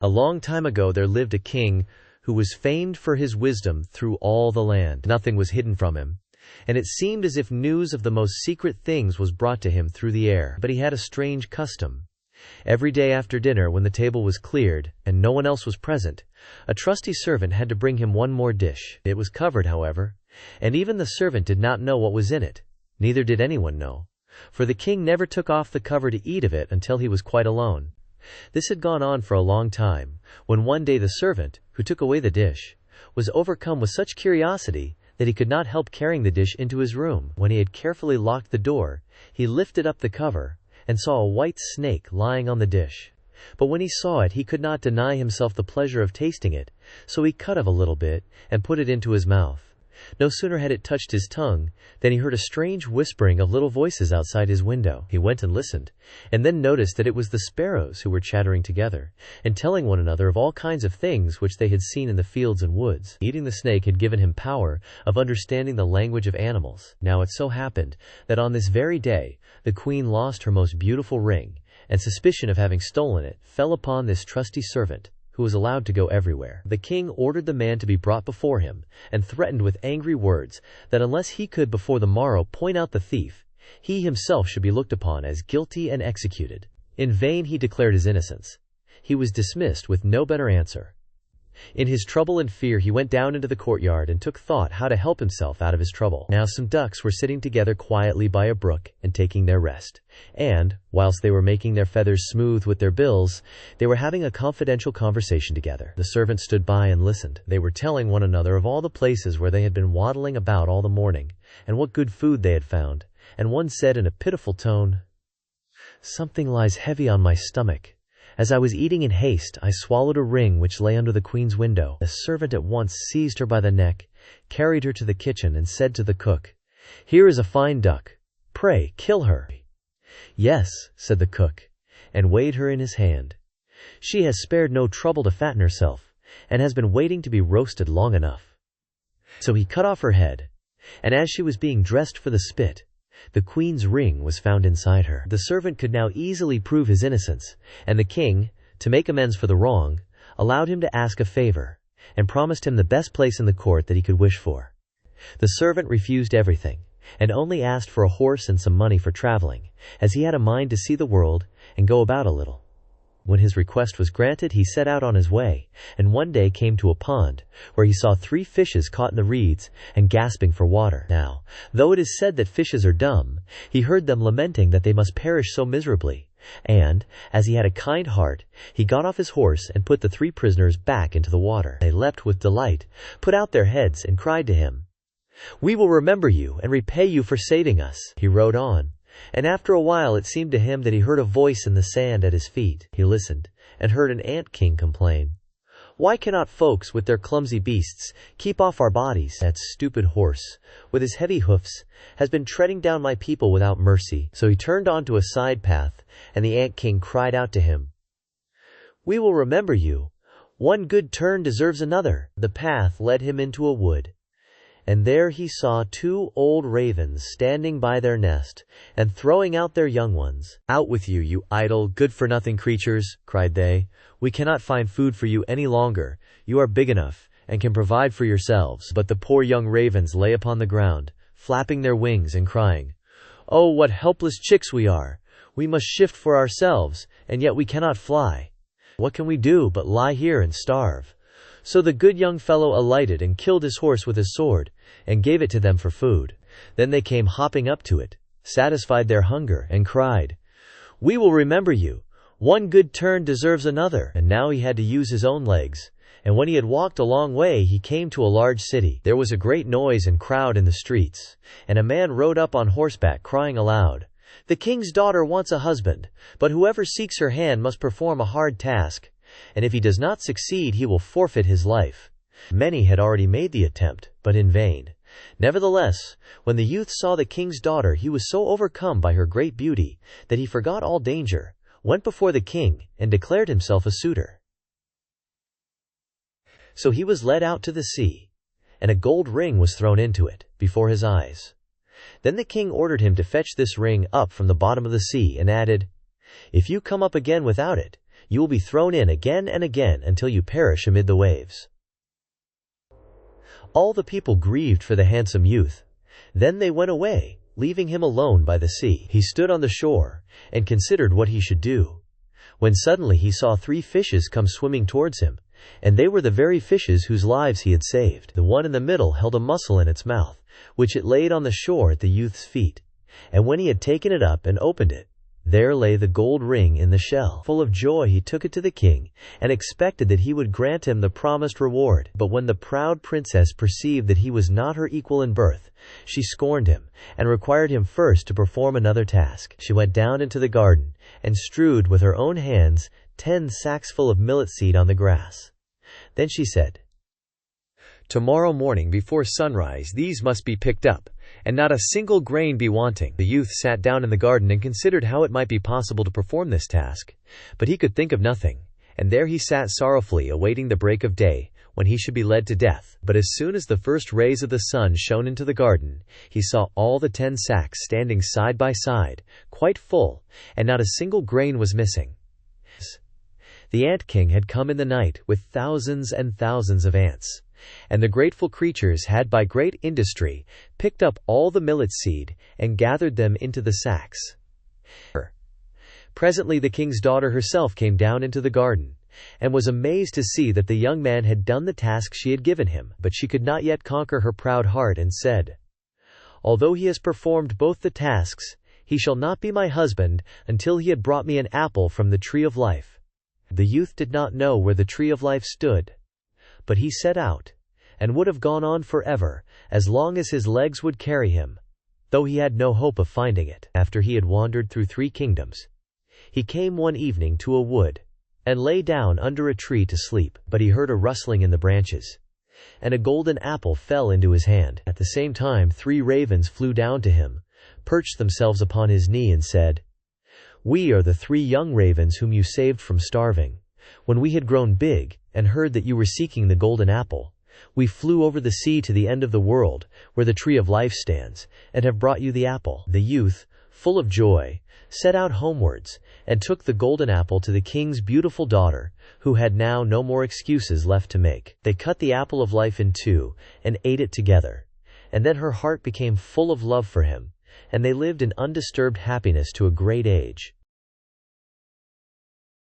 A long time ago there lived a king who was famed for his wisdom through all the land. Nothing was hidden from him, and it seemed as if news of the most secret things was brought to him through the air. But he had a strange custom. Every day after dinner, when the table was cleared and no one else was present, a trusty servant had to bring him one more dish. It was covered, however, and even the servant did not know what was in it. Neither did anyone know, for the king never took off the cover to eat of it until he was quite alone. This had gone on for a long time, when one day the servant, who took away the dish, was overcome with such curiosity that he could not help carrying the dish into his room. When he had carefully locked the door, he lifted up the cover and saw a white snake lying on the dish. But when he saw it, he could not deny himself the pleasure of tasting it, so he cut off a little bit and put it into his mouth. No sooner had it touched his tongue than he heard a strange whispering of little voices outside his window. He went and listened, and then noticed that it was the sparrows who were chattering together and telling one another of all kinds of things which they had seen in the fields and woods. Eating the snake had given him power of understanding the language of animals. Now it so happened that on this very day the queen lost her most beautiful ring, and suspicion of having stolen it fell upon this trusty servant, who was allowed to go everywhere. The king ordered the man to be brought before him, and threatened with angry words that unless he could before the morrow point out the thief, he himself should be looked upon as guilty and executed. In vain he declared his innocence. He was dismissed with no better answer. In his trouble and fear he went down into the courtyard and took thought how to help himself out of his trouble. Now some ducks were sitting together quietly by a brook and taking their rest, and, whilst they were making their feathers smooth with their bills, they were having a confidential conversation together. The servant stood by and listened. They were telling one another of all the places where they had been waddling about all the morning, and what good food they had found, and one said in a pitiful tone, "Something lies heavy on my stomach. As I was eating in haste, I swallowed a ring which lay under the queen's window." The servant at once seized her by the neck, carried her to the kitchen, and said to the cook, "Here is a fine duck. Pray, kill her." "Yes," said the cook, and weighed her in his hand. "She has spared no trouble to fatten herself, and has been waiting to be roasted long enough." So he cut off her head, and as she was being dressed for the spit, the queen's ring was found inside her. The servant could now easily prove his innocence, and the king, to make amends for the wrong, allowed him to ask a favor, and promised him the best place in the court that he could wish for. The servant refused everything, and only asked for a horse and some money for traveling, as he had a mind to see the world and go about a little. When his request was granted, he set out on his way, and one day came to a pond, where he saw 3 fishes caught in the reeds and gasping for water. Now, though it is said that fishes are dumb, he heard them lamenting that they must perish so miserably, and, as he had a kind heart, he got off his horse and put the 3 prisoners back into the water. They leapt with delight, put out their heads, and cried to him, "We will remember you and repay you for saving us." He rode on, and after a while it seemed to him that he heard a voice in the sand at his feet. He listened, and heard an ant-king complain, "Why cannot folks with their clumsy beasts keep off our bodies? That stupid horse, with his heavy hoofs, has been treading down my people without mercy." So he turned onto a side path, and the ant-king cried out to him, "We will remember you. One good turn deserves another." The path led him into a wood, and there he saw 2 old ravens standing by their nest and throwing out their young ones. "Out with you, you idle, good-for-nothing creatures," cried they. "We cannot find food for you any longer. You are big enough and can provide for yourselves." But the poor young ravens lay upon the ground, flapping their wings and crying, "Oh, what helpless chicks we are! We must shift for ourselves, and yet we cannot fly. What can we do but lie here and starve?" So the good young fellow alighted and killed his horse with his sword, and gave it to them for food. Then they came hopping up to it, satisfied their hunger, and cried, "We will remember you. One good turn deserves another." And now he had to use his own legs, and when he had walked a long way he came to a large city. There was a great noise and crowd in the streets, and a man rode up on horseback crying aloud, "The king's daughter wants a husband, but whoever seeks her hand must perform a hard task, and if he does not succeed he will forfeit his life." Many had already made the attempt, but in vain. Nevertheless, when the youth saw the king's daughter, he was so overcome by her great beauty that he forgot all danger, went before the king, and declared himself a suitor. So he was led out to the sea, and a gold ring was thrown into it, before his eyes. Then the king ordered him to fetch this ring up from the bottom of the sea, and added, "If you come up again without it, You will be thrown in again and again until you perish amid the waves." All the people grieved for the handsome youth. Then they went away, leaving him alone by the sea. He stood on the shore, and considered what he should do, when suddenly he saw 3 fishes come swimming towards him, and they were the very fishes whose lives he had saved. The one in the middle held a mussel in its mouth, which it laid on the shore at the youth's feet, and when he had taken it up and opened it, there lay the gold ring in the shell. Full of joy he took it to the king, and expected that he would grant him the promised reward. But when the proud princess perceived that he was not her equal in birth, she scorned him, and required him first to perform another task. She went down into the garden, and strewed with her own hands 10 sacks full of millet seed on the grass. Then she said, "Tomorrow morning before sunrise these must be picked up, and not a single grain be wanting." The youth sat down in the garden and considered how it might be possible to perform this task, but he could think of nothing, and there he sat sorrowfully awaiting the break of day, when he should be led to death. But as soon as the first rays of the sun shone into the garden, he saw all the 10 sacks standing side by side, quite full, and not a single grain was missing. The ant king had come in the night with thousands and thousands of ants, and the grateful creatures had by great industry picked up all the millet seed and gathered them into the sacks. Presently the king's daughter herself came down into the garden, and was amazed to see that the young man had done the task she had given him. But she could not yet conquer her proud heart, and said, "Although he has performed both the tasks, he shall not be my husband until he had brought me an apple from the tree of life." The youth did not know where the tree of life stood, but he set out, and would have gone on forever, as long as his legs would carry him, though he had no hope of finding it. After he had wandered through 3 kingdoms, he came one evening to a wood, and lay down under a tree to sleep. But he heard a rustling in the branches, and a golden apple fell into his hand. At the same time 3 ravens flew down to him, perched themselves upon his knee, and said, "We are the 3 young ravens whom you saved from starving. When we had grown big, and heard that you were seeking the golden apple, we flew over the sea to the end of the world, where the tree of life stands, and have brought you the apple." The youth, full of joy, set out homewards, and took the golden apple to the king's beautiful daughter, who had now no more excuses left to make. They cut the apple of life in 2, and ate it together, and then her heart became full of love for him, and they lived in undisturbed happiness to a great age.